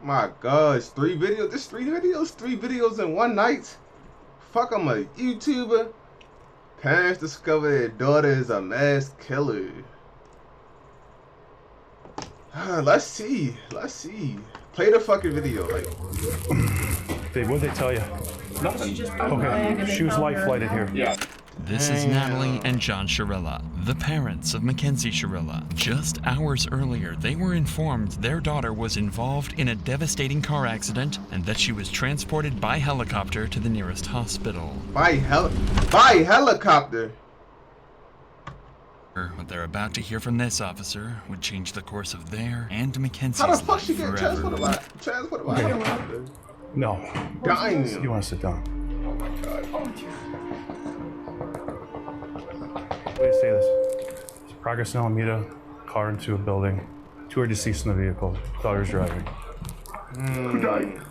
My gosh, 3 videos? Just 3 videos? 3 videos in one night? Fuck, I'm a YouTuber. Parents discover their daughter is a mass killer. Let's see. Play the fucking video. Like, Babe, what'd they tell you? Nothing. Okay, she was life flighted here. Yeah. This is Natalie and John Shirilla, the parents of Mackenzie Shirilla. Just hours earlier, they were informed their daughter was involved in a devastating car accident and that she was transported by helicopter to the nearest hospital. By helicopter? What they're about to hear from this officer would change the course of their and Mackenzie's How the fuck life she get forever. transported by helicopter? No. Dying. You want to sit down? Oh my god. Way to say this. It's Progress in Alameda, car into a building. 2 are deceased in the vehicle. Daughter's driving. Who died?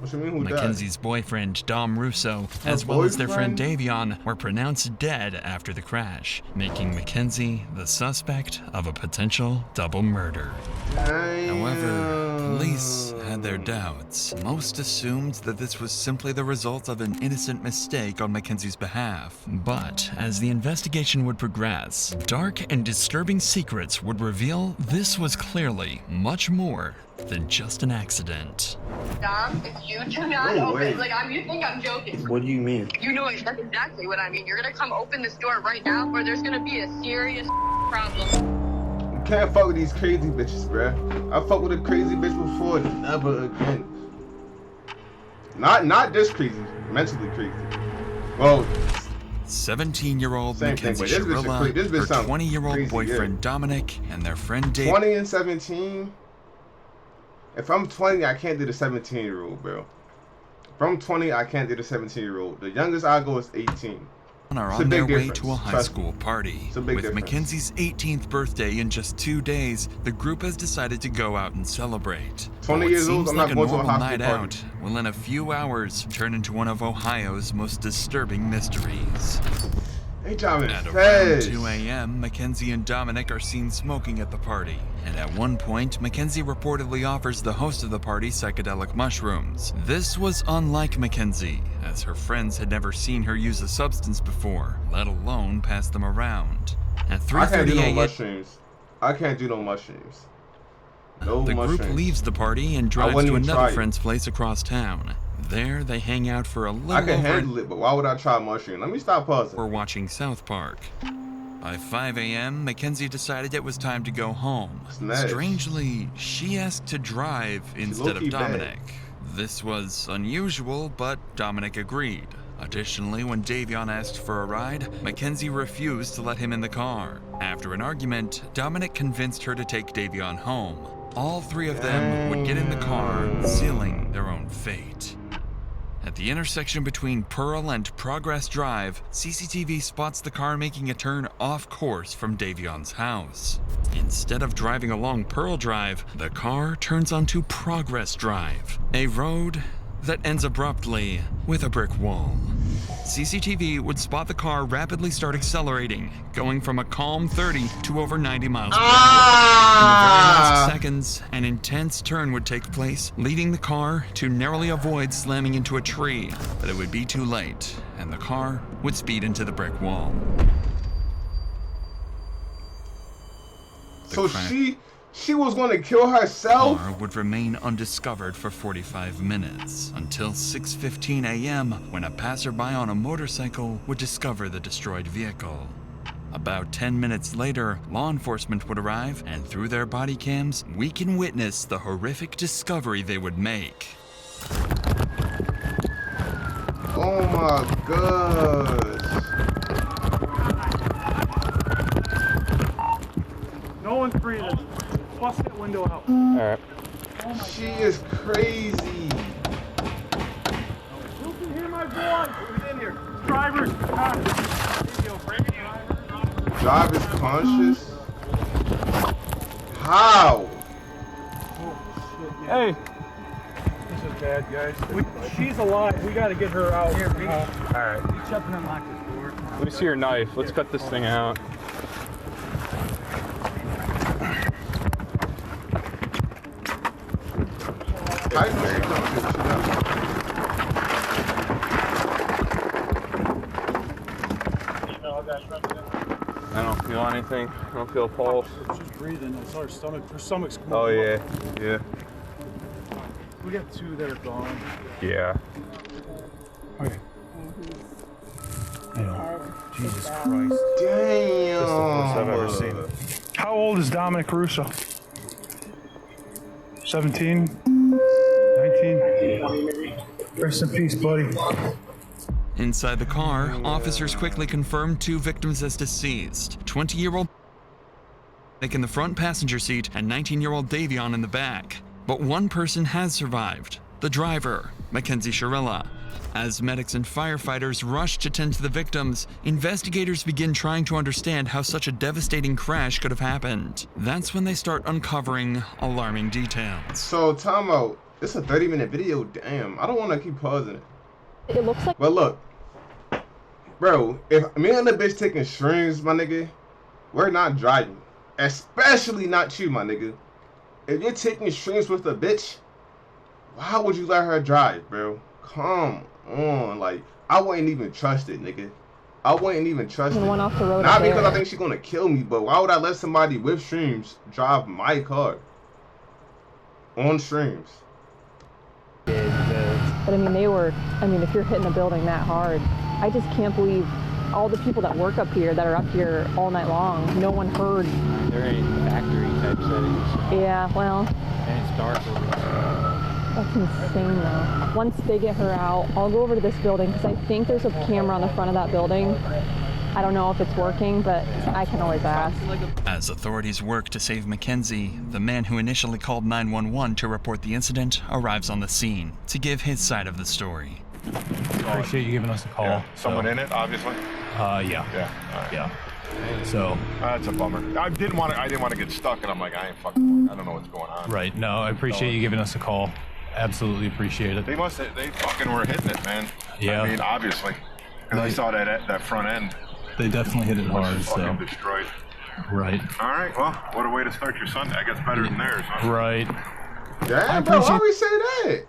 What you mean, who died? Mackenzie's boyfriend, Dom Russo, as well as their friend Davion, were pronounced dead after the crash, making Mackenzie the suspect of a potential double murder. However, police had their doubts. Most assumed that this was simply the result of an innocent mistake on Mackenzie's behalf. But as the investigation would progress, dark and disturbing secrets would reveal this was clearly much more than just an accident. Dom, if you do not No open, way. you think I'm joking. What do you mean? You know exactly what I mean. You're gonna come open this door right now, or there's gonna be a serious problem. You can't fuck with these crazy bitches, bruh. I fucked with a crazy bitch before, never again. Not this crazy, mentally crazy. Well, 17-year-old Same thing, Mackenzie but this bitch is Shirilla, this bitch her sound 20-year-old crazy, boyfriend yeah. Dominic, and their friend Dave. 20 and 17. If I'm 20, I can't do the 17-year-old, bro. If I'm 20, I can't do the 17-year-old. The youngest I go is 18. Are It's a on their big way difference. to a high Trust me. school party. It's a big With difference. Mackenzie's 18th birthday in just 2 days, the group has decided to go out and celebrate. 20 What years old, seems I'm like not a going to a normal high school night party. out will in a few hours turn into one of Ohio's most disturbing mysteries. They driving At around fast. 2 a.m., Mackenzie and Dominic are seen smoking at the party. And at one point, Mackenzie reportedly offers the host of the party psychedelic mushrooms. This was unlike Mackenzie, as her friends had never seen her use a substance before, let alone pass them around. At I can't do 3:30 no a.m., mushrooms. I can't do no mushrooms. No the mushrooms. group leaves the party and drives wouldn't to even try another it. friend's place across town. There, they hang out for a little I can over an handle it, but why would I try mushroom? Let me stop pausing. We're watching South Park. By 5 a.m., Mackenzie decided it was time to go home. Smash. Strangely, she asked to drive instead of low-key bad. Dominic. This was unusual, but Dominic agreed. Additionally, when Davion asked for a ride, Mackenzie refused to let him in the car. After an argument, Dominic convinced her to take Davion home. All 3 of them would get in the car, sealing their own fate. At the intersection between Pearl and Progress Drive, CCTV spots the car making a turn off course from Davion's house. Instead of driving along Pearl Drive, the car turns onto Progress Drive, a road that ends abruptly with a brick wall. CCTV would spot the car rapidly start accelerating, going from a calm 30 to over 90 miles per hour. In the very last seconds, an intense turn would take place, leading the car to narrowly avoid slamming into a tree. But it would be too late, and the car would speed into the brick wall. So crash. she was gonna kill herself? Car would remain undiscovered for 45 minutes, until 6:15 a.m. when a passerby on a motorcycle would discover the destroyed vehicle. About 10 minutes later, law enforcement would arrive, and through their body cams, we can witness the horrific discovery they would make. Oh my gosh. No one's breathing. Bust that window out. Alright. She is crazy. Who can hear my voice? Who's in here? Drivers. Drive is conscious. How? Hey. This is bad, guys. She's alive. We gotta get her out. Here, alright. Reach up and unlock this door. Let me see your knife. Let's cut this thing out. How you know she don't feel shit up? I don't feel anything. I don't feel a pulse. She's breathing. It's our stomach. Her stomach's moving. Oh yeah, yeah, We got 2 that are gone. yeah. Okay. Jesus Christ. Damn. That's the worst I've ever seen. How old is Dominic Russo? 17? 19? Rest in peace, buddy. Inside the car, officers quickly confirmed 2 victims as deceased. 20-year-old Nick in the front passenger seat and 19-year-old Davion in the back. But one person has survived, the driver, Mackenzie Shirilla. As medics and firefighters rush to tend to the victims, investigators begin trying to understand how such a devastating crash could have happened. That's when they start uncovering alarming details. So, time out. It's a 30-minute video. Damn. I don't want to keep pausing it. It looks like. But look. Bro, if me and the bitch taking shrooms, my nigga, we're not driving. Especially not you, my nigga. If you're taking shrooms with a bitch, why would you let her drive, bro? Come on. Like, I wouldn't even trust it, nigga. I wouldn't even trust it. One off the road Not up because there. I think she's gonna kill me, but why would I let somebody with shrooms drive my car? On shrooms. But I mean, if you're hitting a building that hard, I just can't believe all the people that work up here that are up here all night long. No one heard. They're in factory type settings. Yeah, well, And it's dark over there. that's insane though. Once they get her out, I'll go over to this building because I think there's a camera on the front of that building. I don't know if it's working, but I can always ask. As authorities work to save Mackenzie, the man who initially called 911 to report the incident arrives on the scene to give his side of the story. Appreciate you giving us a call. Yeah. Someone in it, obviously. Yeah. Yeah. All right. Yeah. So, That's a bummer. I didn't want to get stuck, and I'm like, I ain't fucking. I don't know what's going on. right. No, I appreciate you giving us a call. Absolutely appreciate it. They fucking were hitting it, man. Yeah. I mean, obviously, because I saw that front end They definitely hit it hard, was so. fucking destroyed. Right. All right. Well, what a way to start your Sunday. I guess better than theirs. Huh? Right. Damn, bro, why we say that?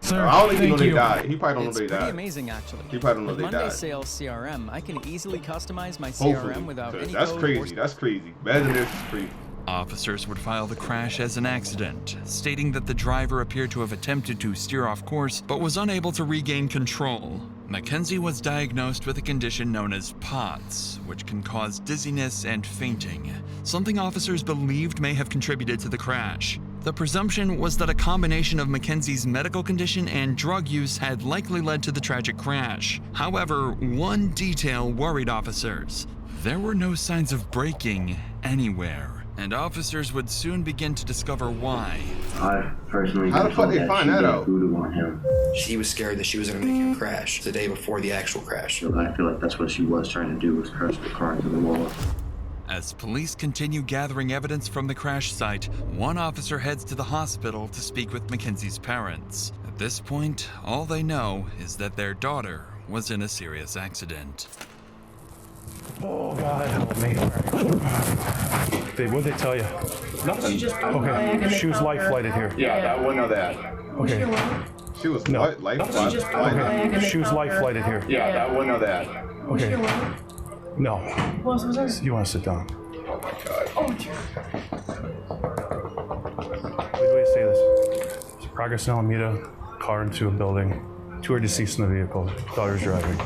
Sir, I don't think he know thank they you. died. He probably don't know It's they pretty died. amazing, actually. He probably don't know With they Monday died. Sales CRM, I can easily customize my Hopefully. CRM without 'Cause any that's code crazy. That's crazy. Better than this is crazy. Officers would file the crash as an accident, stating that the driver appeared to have attempted to steer off course but was unable to regain control. Mackenzie was diagnosed with a condition known as POTS, which can cause dizziness and fainting, something officers believed may have contributed to the crash. The presumption was that a combination of Mackenzie's medical condition and drug use had likely led to the tragic crash. However, one detail worried officers. There were no signs of braking anywhere, and officers would soon begin to discover why. I personally How the fuck they find that out? voodoo on him. She was scared that she was going to make him crash the day before the actual crash. So I feel like that's what she was trying to do, was crash the car into the wall. As police continue gathering evidence from the crash site, one officer heads to the hospital to speak with Mackenzie's parents. At this point, all they know is that their daughter was in a serious accident. Oh, God, help me. What'd they tell you? Nothing. Okay, she was life flighted here. Yeah, I wouldn't know that. Okay, She was No. life okay, she was life flighted here. Yeah, I wouldn't know that. Okay. No. You want to sit down? Oh my God. Wait to say this. There's progress in Alameda, car into a building. 2 are deceased in the vehicle. Daughter's driving.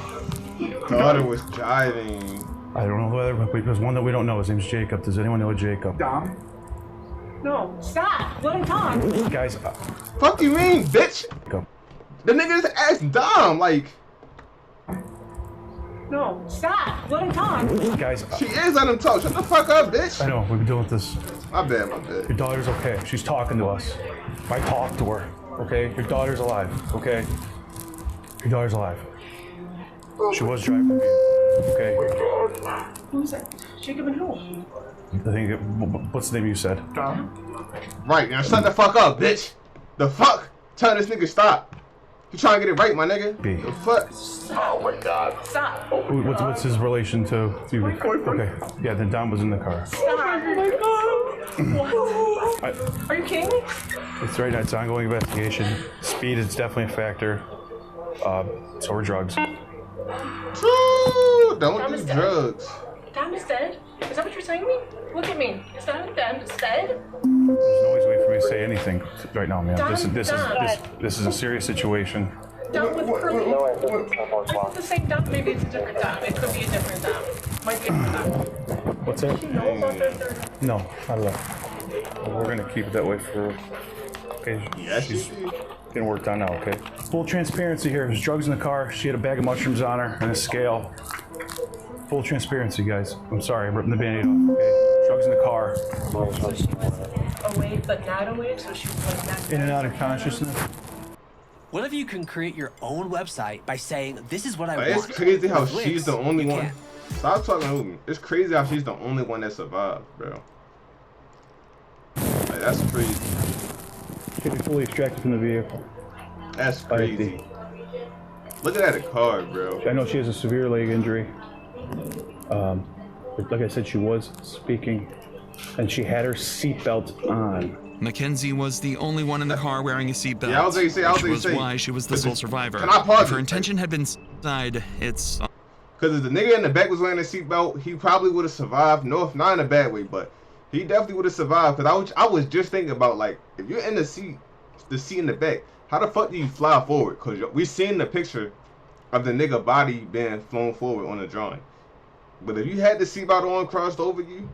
Daughter was driving. I don't know whether, but there's one that we don't know. His name's Jacob. Does anyone know Jacob? Dom? No, stop! Let him talk! Guys, Fuck you mean, bitch? Jacob. The nigga just asked Dom, like, No, stop! Let him talk! Guys, she is letting him talk. Shut the fuck up, bitch. I know, we've been dealing with this. My bad, my bad. Your daughter's okay. She's talking to us. I talked to her, okay? Your daughter's alive, okay? Your daughter's alive. She was driving the vehicle, okay? Who's that? Jacob and who? I think, what's the name you said? Dom? Right, now shut the fuck up, bitch. The fuck? Tell this nigga stop. You trying to get it right, my nigga? B. The fuck? Oh my God. Stop! What's his relation to you? Okay, yeah, then Dom was in the car. Stop! Oh my God! Are you kidding me? It's right now. It's an ongoing investigation. Speed is definitely a factor. So are drugs. True. Don't do drugs. Dom is dead? Is that what you're saying to me? Look at me. Is that what Dom is dead? There's no way for me to say anything right now, man. Dom, This is a serious situation. Dom with curly. It's the same Dom. Maybe it's a different Dom. It could be a different Dom. Might be a different Dom. What's that? Does she know about this or? No, not at all. But we're gonna keep it that way for. Okay, she's getting worked on now. Okay. Full transparency here. There's drugs in the car. She had a bag of mushrooms on her and a scale. Full transparency, guys. I'm sorry, I'm ripping the Band-Aid off. Okay. Drugs in the car. So she was awake but not awake. So she was like not. In and out of consciousness. What if you can create your own website by saying, "This is what I want"? It's crazy how With she's links, the only you one. can't. Stop talking to me. It's crazy how she's the only one that survived, bro. Like, that's crazy. She can be fully extracted from the vehicle. That's crazy. Look at that car, bro. I know she has a severe leg injury. But like I said, she was speaking, and she had her seatbelt on. Mackenzie was the only one in the car wearing a seatbelt, Yeah, I was which gonna was say. why she was the sole survivor. Can I pause If her it? intention had been suicide, it's... Because if the nigga in the back was wearing a seatbelt, he probably would have survived. No, if not in a bad way, but he definitely would have survived. Because I was just thinking about, like, if you're in the seat in the back, how the fuck do you fly forward? Because we seen the picture of the nigga body being flown forward on the drawing. But if you had the seatbelt on crossed over you,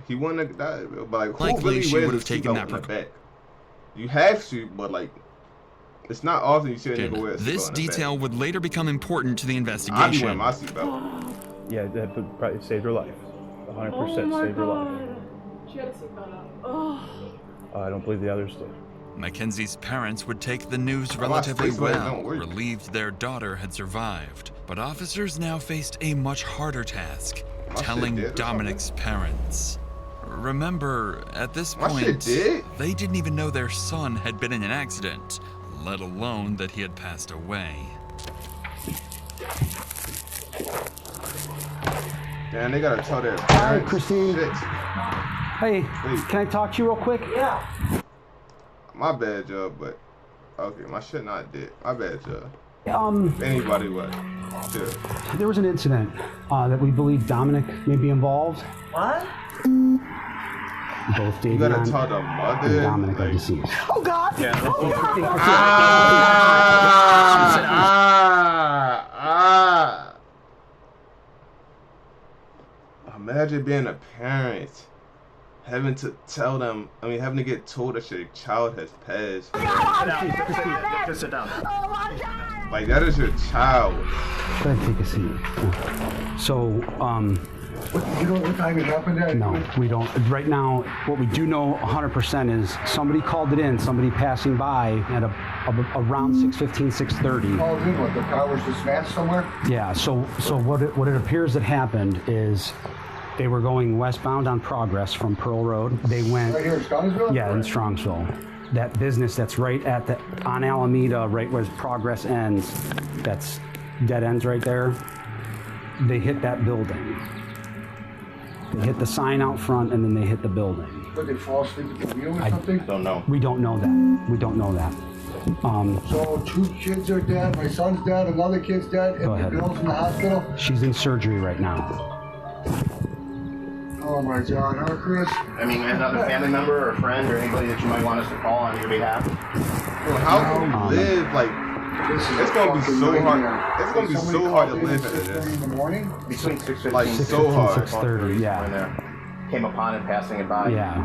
he wouldn't have died. But like, who Likely really she wears would a have taken seatbelt that in the back? You have to, but like, it's not often you see a nigga wear a seatbelt This in the detail back. would later become important to the I'd be investigation. wearing my seatbelt. Yeah, that probably saved her life. 100% saved her life. She had a seatbelt on. Oh. I don't believe the others did. Mackenzie's parents would take the news my relatively face light well, don't work. relieved their daughter had survived. But officers now faced a much harder task, shit telling dead or Dominic's parents. Remember, at this My shit point, dead? they didn't even know their son had been in an accident, let alone that he had passed away. Damn, they gotta tell their Hi, parents. Christine. Shit. Hey, can I talk to you real quick? Yeah. My bad, Joe, but okay, my shit not dead. My bad, Joe. Anybody what? Sure. There was an incident that we believe Dominic may be involved. What? Both You gotta Davion tell the and mother. Dominic are deceased. Oh God. Yeah. Imagine being a parent, having to tell them, having to get told that your child has passed. Just sit down. Like, that is your child. Go ahead, take a seat. So, You know what time it happened at? no, we don't. Right now, what we do know 100% is somebody called it in, somebody passing by at around 6:15, 6:30. Oh, then what? The car was just smashed somewhere? Yeah, so what it appears that happened is they were going westbound on Progress from Pearl Road. They went Right here in Strongsville? Yeah, in Strongsville. That business that's right on Alameda, right where Progress ends, that's dead ends right there. They hit that building. They hit the sign out front and then they hit the building. Did they fall asleep at the wheel or something? Don't know. We don't know that. We don't know that. So 2 kids are dead, my son's dead, another kid's dead, Go and ahead. the girl's in the hospital? She's in surgery right now. Oh my God, huh, Chris? I mean, another family member or friend or anybody that you might want us to call on your behalf? Well, how can we live, like, it's gonna be so hard. It's gonna be so hard to live at this. In the morning? Between 6:15 Like, and so hard. 6:30, yeah. When they came upon it, passing it by. Yeah.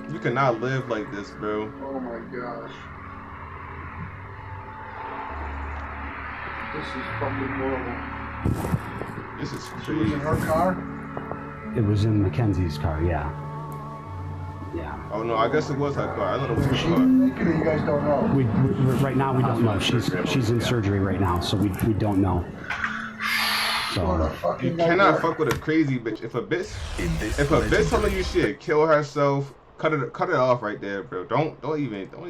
You cannot live like this, bro. Oh my gosh. This is fucking horrible. This is She was in her car? It was in Mackenzie's car, yeah. Yeah. Oh no, I guess it was her car. I thought it was her Is she car. naked or you guys don't know? We right now we don't know. She's in surgery right now, so we don't know. So You cannot fuck with a crazy bitch. If a bitch telling you shit, kill herself, cut it off right there, bro. Don't even do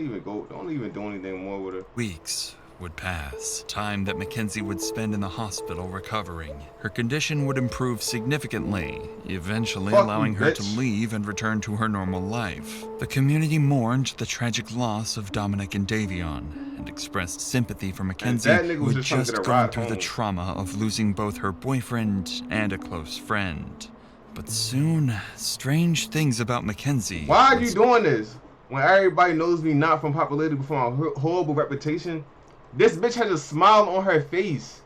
anything more with her. Weeks would pass, time that Mackenzie would spend in the hospital recovering. Her condition would improve significantly, eventually allowing her to leave and return to her normal life. The community mourned the tragic loss of Dominic and Davion and expressed sympathy for Mackenzie, who had just gone through the trauma of losing both her boyfriend and a close friend. But soon, strange things about Mackenzie. Why are you doing this? When everybody knows me not from popularity but from a horrible reputation. This bitch has a smile on her face.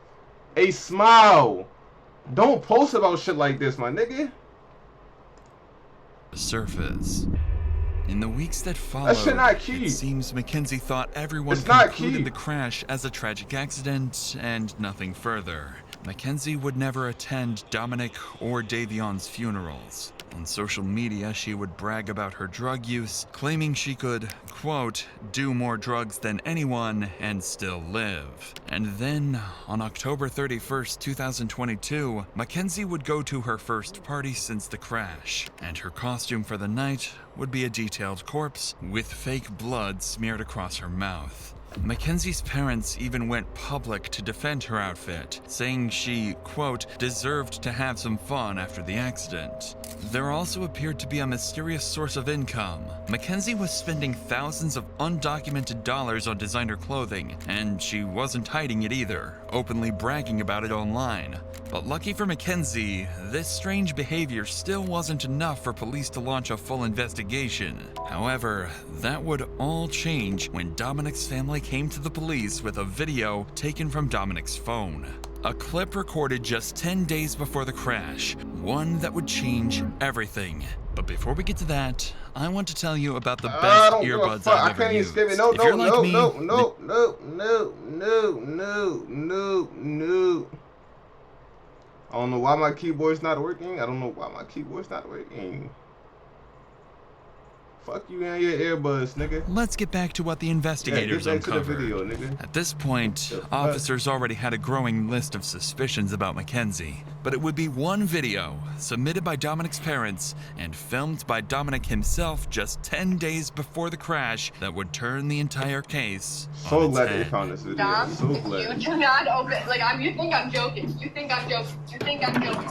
A smile. Don't post about shit like this, my nigga. Surface. In the weeks that followed, it seems Mackenzie thought everyone concluded the crash as a tragic accident and nothing further. Mackenzie would never attend Dominic or Davion's funerals. On social media, she would brag about her drug use, claiming she could, quote, do more drugs than anyone and still live. And then, on October 31st, 2022, Mackenzie would go to her first party since the crash, and her costume for the night would be a detailed corpse with fake blood smeared across her mouth. Mackenzie's parents even went public to defend her outfit, saying she, quote, deserved to have some fun after the accident. There also appeared to be a mysterious source of income. Mackenzie was spending thousands of undocumented dollars on designer clothing, and she wasn't hiding it either, openly bragging about it online. But lucky for Mackenzie, this strange behavior still wasn't enough for police to launch a full investigation. However, that would all change when Dominic's family came to the police with a video taken from Dominic's phone. A clip recorded just 10 days before the crash, one that would change everything. But before we get to that, I want to tell you about the best earbuds I've ever used. If you're like me, no. I don't know why my keyboard's not working. Fuck you and your earbuds, nigga. Let's get back to what the investigators uncovered. At this point, officers already had a growing list of suspicions about Mackenzie, but it would be one video submitted by Dominic's parents and filmed by Dominic himself just 10 days before the crash that would turn the entire case So on glad its they head. found this video. Dom, So glad. you do not open, you think I'm joking.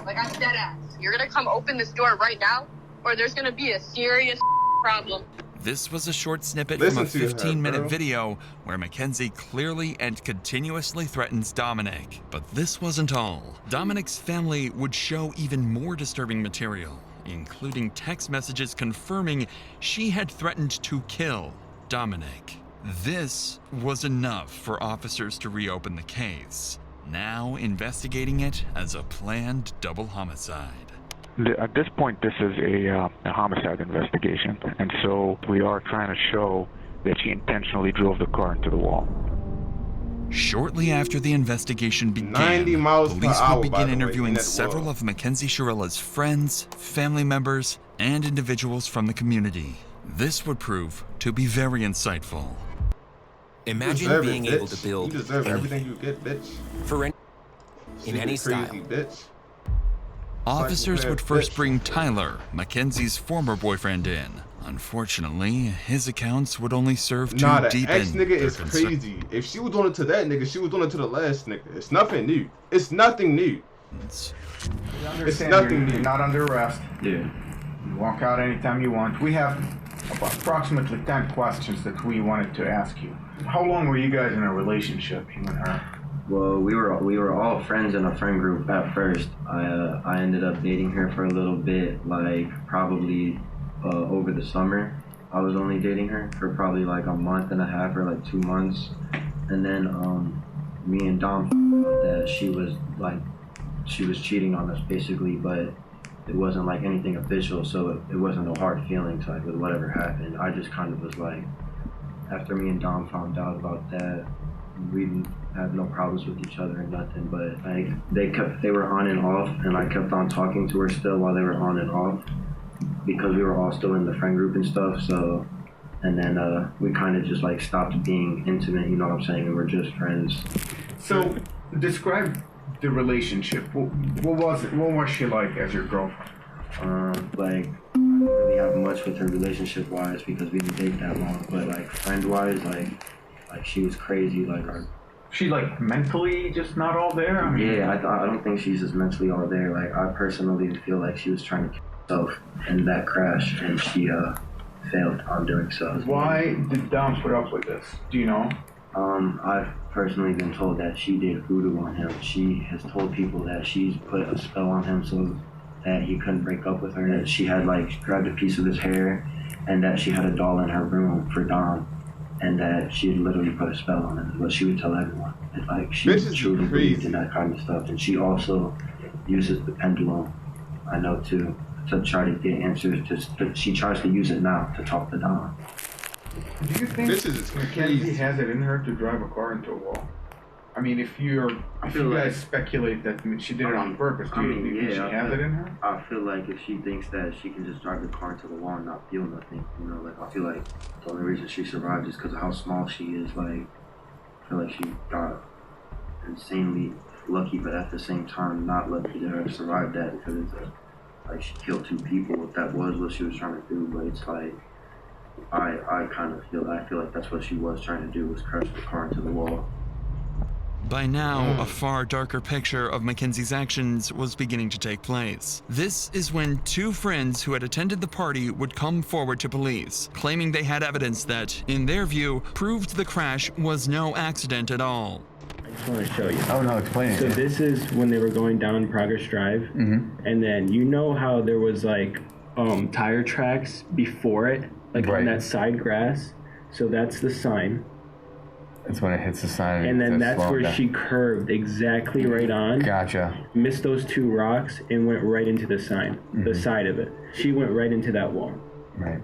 Like, I'm dead ass. You're gonna come open this door right now, or there's gonna be a serious problem. This was a short snippet from a 15-minute video where Mackenzie clearly and continuously threatens Dominic. But this wasn't all. Dominic's family would show even more disturbing material, including text messages confirming she had threatened to kill Dominic. This was enough for officers to reopen the case, now investigating it as a planned double homicide. At this point, this is a homicide investigation, and so we are trying to show that she intentionally drove the car into the wall. Shortly after the investigation began, 90 miles per police hour, would by begin the way, interviewing in that several wall. of Mackenzie Chirella's friends, family members, and individuals from the community. This would prove to be very insightful. Imagine being able to build You deserve anything everything you get, bitch. for any, in any style. Crazy bitch. Officers would first bring Tyler, Mackenzie's former boyfriend, in. Unfortunately, his accounts would only serve to Nah, the deepen ex nigga their is concern. crazy. If she was doing it to that nigga, she was doing it to the last nigga. It's nothing new. It's nothing new. It's nothing new. You're not under arrest. Yeah. You walk out anytime you want. We have approximately 10 questions that we wanted to ask you. How long were you guys in a relationship, you and her? Well, we were all friends in a friend group at first. I ended up dating her for a little bit, like probably over the summer. I was only dating her for probably like a month and a half or like 2 months, and then me and Dom that she was cheating on us basically, but it wasn't like anything official, so it wasn't no hard feelings like with whatever happened. I just kind of was like, after me and Dom found out about that, we didn't have no problems with each other or nothing, but like they were on and off, and I kept on talking to her still while they were on and off because we were all still in the friend group and stuff. So, and then we kind of just like stopped being intimate, you know what I'm saying? We were just friends. So, describe the relationship. What was it? What was she like as your girlfriend? Like, I didn't really have much with her relationship-wise because we didn't date that long, but like friend-wise, like she was crazy. Like She like mentally just not all there? I mean, Yeah, I don't think she's just mentally all there. Like, I personally feel like she was trying to kill herself in that crash, and she failed on doing so. Why did Dom put up with this? Do you know? I've personally been told that she did voodoo on him. She has told people that she's put a spell on him so that he couldn't break up with her, that she had like grabbed a piece of his hair, and that she had a doll in her room for Dom, and that she had literally put a spell on him, is what she would tell everyone. And, like, she truly believed in that kind of stuff. And she also uses the pendulum, I know too, to try to get answers. She tries to use it now to talk to Dom. Do you think Mackenzie has it in her to drive a car into a wall? I mean, if you guys speculate that she did it on purpose, do you think she has it in her? I feel like if she thinks that she can just drive the car into the wall and not feel nothing, you know, like, I feel like the only reason she survived is because of how small she is. Like, I feel like she got insanely lucky, but at the same time, not lucky to have survived that, because it's like she killed 2 people. If that was what she was trying to do, but it's like, I feel like that's what she was trying to do, was crash the car into the wall. By now, a far darker picture of Mackenzie's actions was beginning to take place. This is when 2 friends who had attended the party would come forward to police, claiming they had evidence that, in their view, proved the crash was no accident at all. I just want to show you. Oh no, explain it. So this is when they were going down Progress Drive, and then you know how there was like tire tracks before it, like on that side grass. So that's the sign. That's when it hits the sign. And then that's where she curved exactly right on. Gotcha. Missed those 2 rocks and went right into the sign, the side of it. She went right into that wall. Right.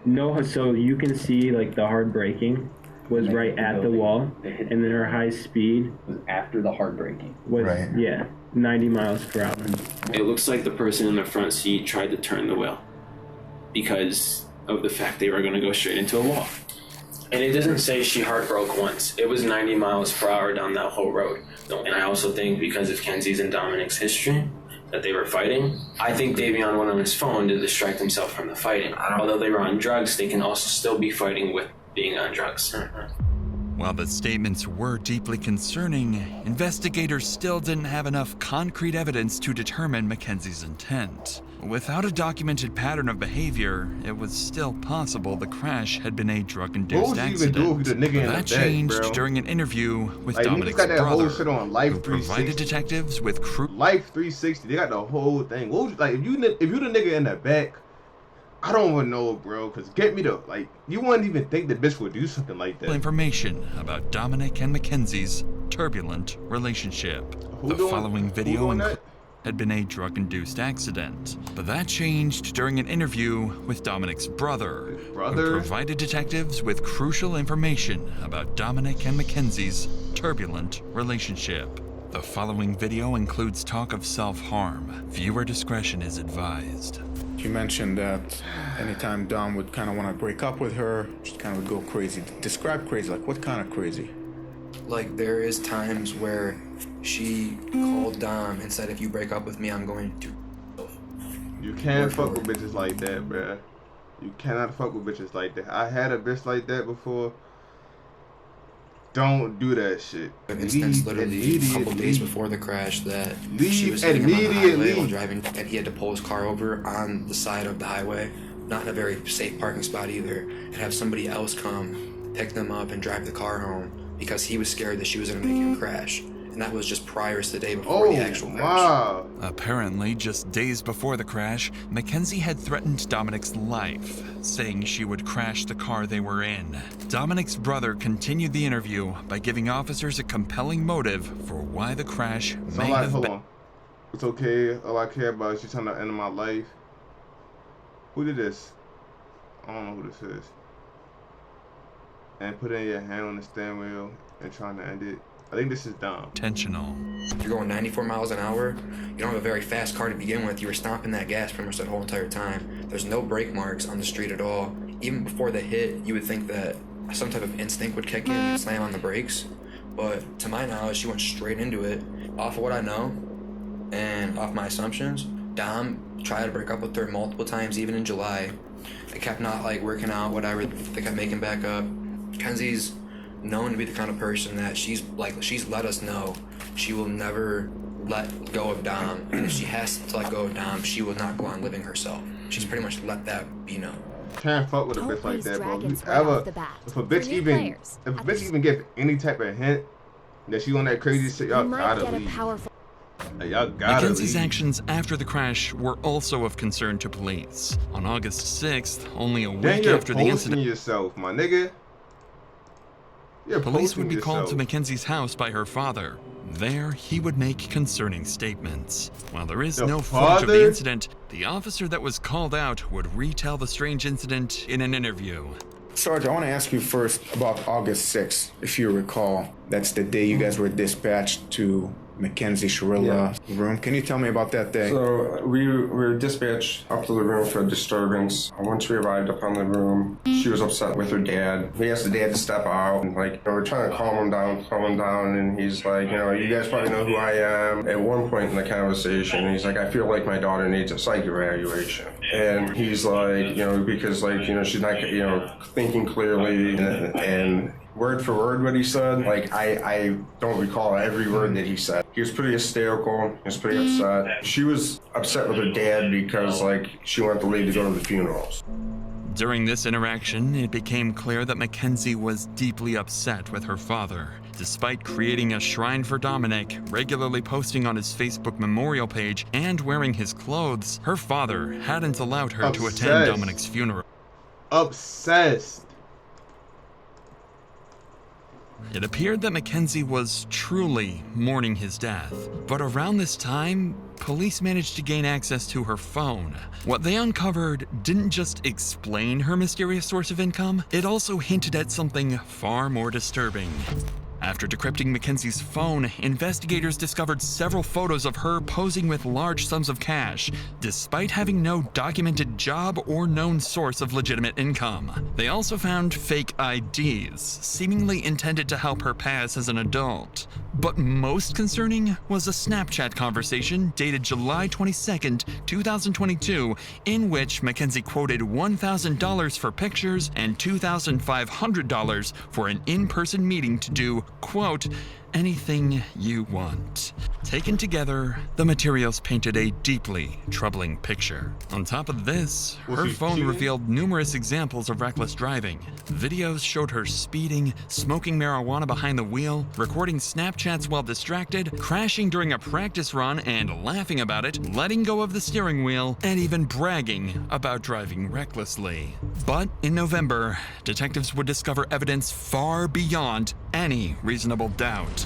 No, so you can see like the hard braking was right at the wall, and then her high speed was after the hard braking. Was 90 miles per hour. It looks like the person in the front seat tried to turn the wheel because of the fact they were going to go straight into a wall. And it doesn't say she heart broke once. It was 90 miles per hour down that whole road. And I also think because of Kenzie's and Dominic's history, that they were fighting, I think Davion went on his phone to distract himself from the fighting. Although they were on drugs, they can also still be fighting with being on drugs. While the statements were deeply concerning, investigators still didn't have enough concrete evidence to determine Mackenzie's intent. Without a documented pattern of behavior, it was still possible the crash had been a drug-induced accident. That changed during an interview with Dominic's brother, who provided detectives with Life 360. They got the whole thing. What would you, like, if you the nigga in the back, I don't even know, bro, because get me the, like, you wouldn't even think the bitch would do something like that. Information about Dominic and Mackenzie's turbulent relationship. The following video had been a drug-induced accident, but that changed during an interview with Dominic's brother, who provided detectives with crucial information about Dominic and Mackenzie's turbulent relationship. The following video includes talk of self-harm. Viewer discretion is advised. She mentioned that anytime Dom would kind of want to break up with her, she kind of would go crazy. Describe crazy, like what kind of crazy? Like, there is times where she called Dom and said, if you break up with me, I'm going to... You can't fuck with bitches like that, bruh. You cannot fuck with bitches like that. I had a bitch like that before. Don't do that shit. An instance literally a couple days before the crash that she was hitting him on the highway while driving, and he had to pull his car over on the side of the highway, not in a very safe parking spot either, and have somebody else come pick them up and drive the car home because he was scared that she was going to make him crash. And that was just prior to the day before the actual crash. Apparently, just days before the crash, Mackenzie had threatened Dominic's life, saying she would crash the car they were in. Dominic's brother continued the interview by giving officers a compelling motive for why the crash may have been. Hold on. It's okay. All I care about is you trying to end my life. Who did this? I don't know who this is. And putting your hand on the steering wheel and trying to end it. I think this is Dom. Intentional. You're going 94 miles an hour. You don't have a very fast car to begin with. You were stomping that gas pretty much that whole entire time. There's no brake marks on the street at all. Even before the hit, you would think that some type of instinct would kick in and slam on the brakes. But to my knowledge, she went straight into it. Off of what I know and off my assumptions, Dom tried to break up with her multiple times, even in July. They kept not like working out, whatever. They kept making back up. Kenzie's known to be the kind of person that she's let us know she will never let go of Dom, and if she has to let go of Dom, she will not go on living herself. She's pretty much let that be known. Can't fuck with a bitch like that, bro. If a bitch even give any type of hint that she on that crazy shit, y'all gotta leave. Y'all gotta Mackenzie's leave. actions after the crash were also of concern to police. On August 6th, only a Then week you're after the posting incident, yourself, my nigga. You're police posting would be called to yourself. Mackenzie's house by her father. There, he would make concerning statements. While there is The no footage of the father? incident, the officer that was called out would retell the strange incident in an interview. Sarge, I want to ask you first about August 6th. If you recall, that's the day you guys were dispatched to Mackenzie Shirilla room. Can you tell me about that day? So we were dispatched up to the room for a disturbance. Once we arrived up on the room, she was upset with her dad. We asked the dad to step out, and we're trying to calm him down, and he's like, you guys probably know who I am. At one point in the conversation, he's like, I feel like my daughter needs a psych evaluation. And he's like, because she's not, thinking clearly, and word for word what he said, I don't recall every word that he said. He was pretty hysterical, he was pretty upset. She was upset with her dad because she wanted the lady to go to the funerals. During this interaction, it became clear that Mackenzie was deeply upset with her father. Despite creating a shrine for Dominic, regularly posting on his Facebook memorial page, and wearing his clothes, her father hadn't allowed her to attend Dominic's funeral. Obsessed. It appeared that Mackenzie was truly mourning his death, but around this time, police managed to gain access to her phone. What they uncovered didn't just explain her mysterious source of income, it also hinted at something far more disturbing. After decrypting Mackenzie's phone, investigators discovered several photos of her posing with large sums of cash, despite having no documented job or known source of legitimate income. They also found fake IDs, seemingly intended to help her pass as an adult. But most concerning was a Snapchat conversation dated July 22nd, 2022, in which Mackenzie quoted $1,000 for pictures and $2,500 for an in-person meeting to do, quote, anything you want. Taken together, the materials painted a deeply troubling picture. On top of this, her phone revealed numerous examples of reckless driving. Videos showed her speeding, smoking marijuana behind the wheel, recording Snapchats while distracted, crashing during a practice run and laughing about it, letting go of the steering wheel, and even bragging about driving recklessly. But in November, detectives would discover evidence far beyond any reasonable doubt.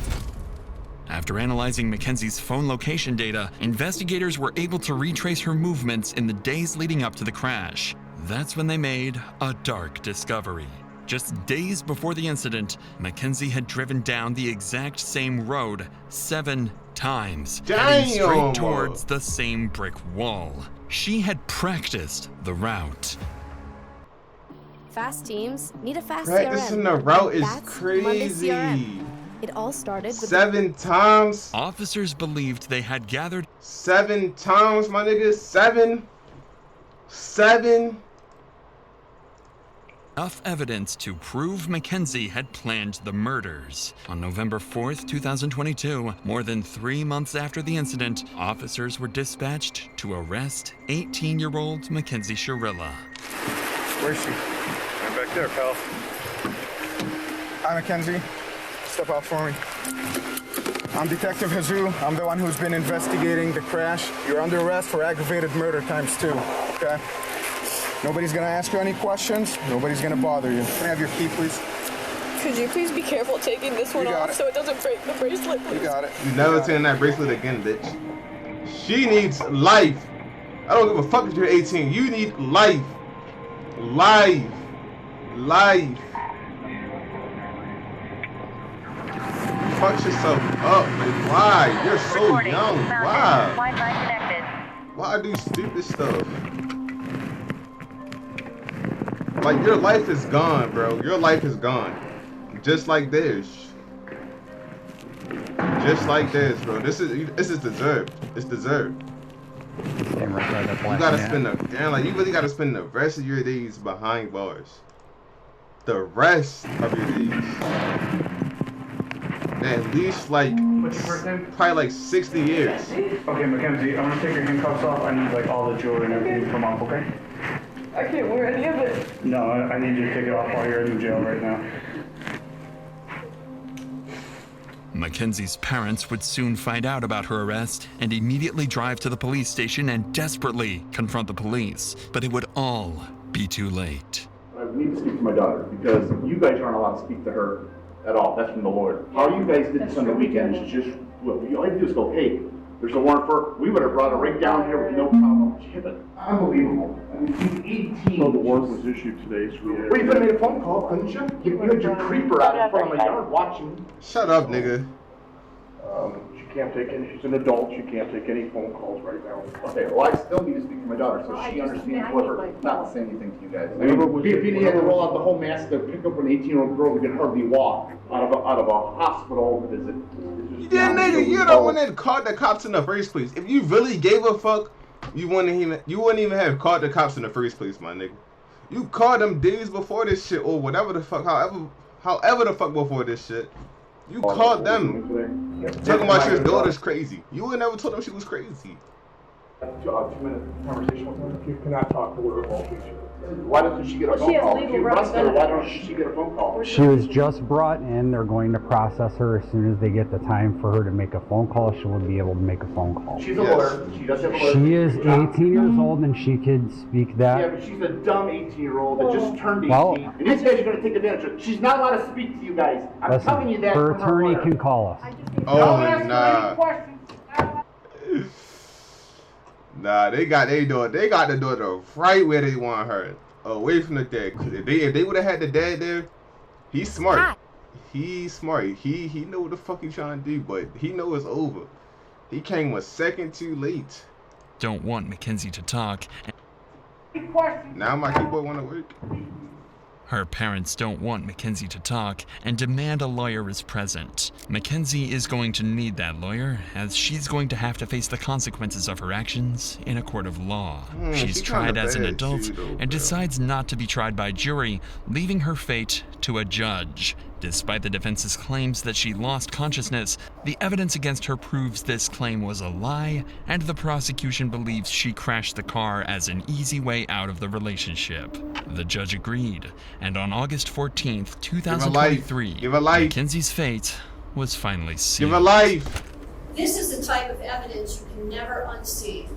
After analyzing Mackenzie's phone location data, investigators were able to retrace her movements in the days leading up to the crash. That's when they made a dark discovery. Just days before the incident, Mackenzie had driven down the exact same road 7 times, heading straight towards the same brick wall. She had practiced the route. Fast teams need a fast Practicing CRM. the route is That's crazy. Monday CRM. It all started with 7 times. Officers believed they had gathered 7 times, my nigga. 7. enough evidence to prove Mackenzie had planned the murders. On November 4th, 2022, more than 3 months after the incident, officers were dispatched to arrest 18-year-old Mackenzie Shirilla. Where's she? I'm back there, pal. Hi, Mackenzie. Step out for me. I'm Detective Hazu. I'm the one who's been investigating the crash. You're under arrest for aggravated murder ×2, okay? Nobody's gonna ask you any questions. Nobody's gonna bother you. Can I have your key, please? Could you please be careful taking this one off so it doesn't break the bracelet, please? You got it. You never taking that bracelet again, bitch. She needs life. I don't give a fuck if you're 18. You need life. Life. Fuck yourself up, man. Why? You're so young. Why? Why do stupid stuff? Like, your life is gone, bro. Your life is gone. Just like this. Just like this, bro. This is deserved. It's deserved. Damn right by that You black gotta man. spend you really gotta spend the rest of your days behind bars. the rest of your days. At least like probably like 60 years. Okay, Mackenzie, I'm gonna take your handcuffs off. I need like all the jewelry and everything to come off, okay? I can't wear any of it. No, I need you to take it off while you're in jail right now. Mackenzie's parents would soon find out about her arrest and immediately drive to the police station and desperately confront the police. But it would all be too late. I need to speak to my daughter because you guys aren't allowed to speak to her at all. That's from the lawyer. How you guys did this on the weekend is just, well, all you do is go, hey, there's a warrant for her. We would have brought her right down here with no problem. Unbelievable. I mean, she's 18. So the warrant was issued today, so we Well, you could have made a phone call, couldn't you? You had your creeper out in front of my yard watching. Shut up, nigga. She can't take any, she's an adult, she can't take any phone calls right now. Okay, well, I still need to speak to my daughter so she understands what her, not saying anything to you guys. Whatever was- If you had to roll out the whole mask to pick up an 18-year-old girl who can hardly walk out of a hospital, is it? Yeah, nigga, you're the one that called the cops in the first place. If you really gave a fuck, you wouldn't even have called the cops in the first place, my nigga. You called them days before this shit, or whatever the fuck, however the fuck before this shit. You called them talking about your daughter's crazy. You would never told them she was crazy. 2-minute conversation with her. You cannot talk to her about these. Why doesn't she get a phone call? If you arrest her, why don't she get a phone call? She was just brought in. They're going to process her. As soon as they get the time for her to make a phone call, she will be able to make a phone call. She's a lawyer. She does have a lawyer. She is 18 years old and she could speak that. Yeah, but she's a dumb 18-year-old that just turned 18. Well, And these guys are going to take advantage of her. She's not allowed to speak to you guys. I'm telling you that her from her attorney lawyer. can call us. Oh, nah. Nah, they got the daughter right where they want her, away from the dad. Cause if they would have had the dad there, he's smart. He's smart. He know what the fuck he's trying to do, but he know it's over. He came a second too late. Don't want Mackenzie to talk. Now my keyboard want to work. Her parents don't want Mackenzie to talk and demand a lawyer is present. Mackenzie is going to need that lawyer, as she's going to have to face the consequences of her actions in a court of law. She's tried as an adult and decides not to be tried by jury, leaving her fate to a judge. Despite the defense's claims that she lost consciousness, the evidence against her proves this claim was a lie, and the prosecution believes she crashed the car as an easy way out of the relationship. The judge agreed, and on August 14th, 2023, Mackenzie's fate was finally sealed. Give her life! This is the type of evidence you can never unsee.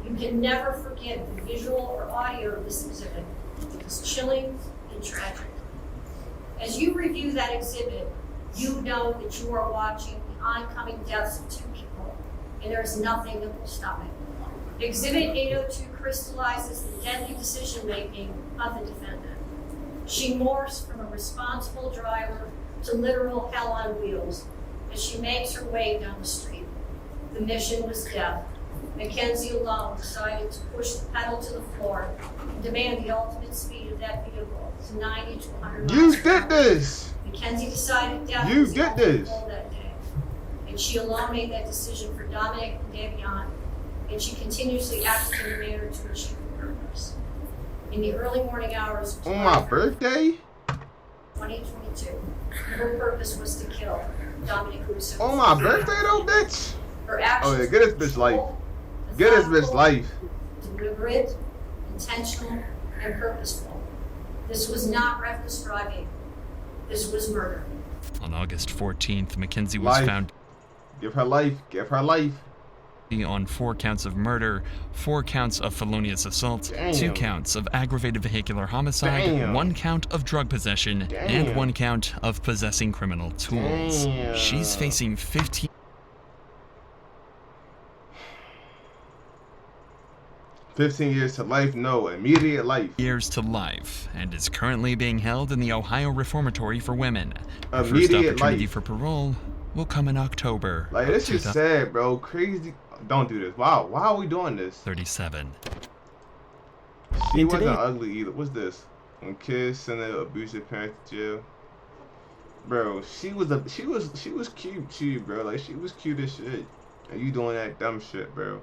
You can never forget the visual or audio of this exhibit. It was chilling and tragic. As you review that exhibit, you know that you are watching the oncoming deaths of two people, and there is nothing that will stop it. Exhibit 802 crystallizes the deadly decision-making of the defendant. She morphs from a responsible driver to literal hell on wheels as she makes her way down the street. The mission was death. Mackenzie alone decided to push the pedal to the floor and demand the ultimate speed of that vehicle to 90 to 100 miles You per hour. did this! Mackenzie decided death You was the did this! ultimate goal that day. And she alone made that decision for Dominic and Davion, and she continuously acted in a manner to achieve her purpose. In the early morning hours of On my birthday? 2022, her purpose was to kill Dominic Russo. On my birthday though, bitch? Her actions Oh yeah, get this bitch life. Get this bitch life. deliberate, intentional, and purposeful. This was not reckless driving. This was murder. On August 14th, Mackenzie was Life. found Give her life. Give her life. on 4 counts of murder, 4 counts of felonious assault, Damn. 2 counts of aggravated vehicular homicide, Damn. 1 count of drug possession, and Damn. 1 count of possessing criminal tools. Damn. She's facing 15 years to life, no, immediate life. years to life, and is currently being held in the Ohio Reformatory for Women. Her first Immediate opportunity life. for parole will come in October. Like, this is sad, bro. Crazy. Don't do this. Wow. Why are we doing this? 37. She wasn't ugly either. What's this? When kids send their abusive parents to jail. Bro, she was cute too, bro. Like, she was cute as shit. And you doing that dumb shit, bro.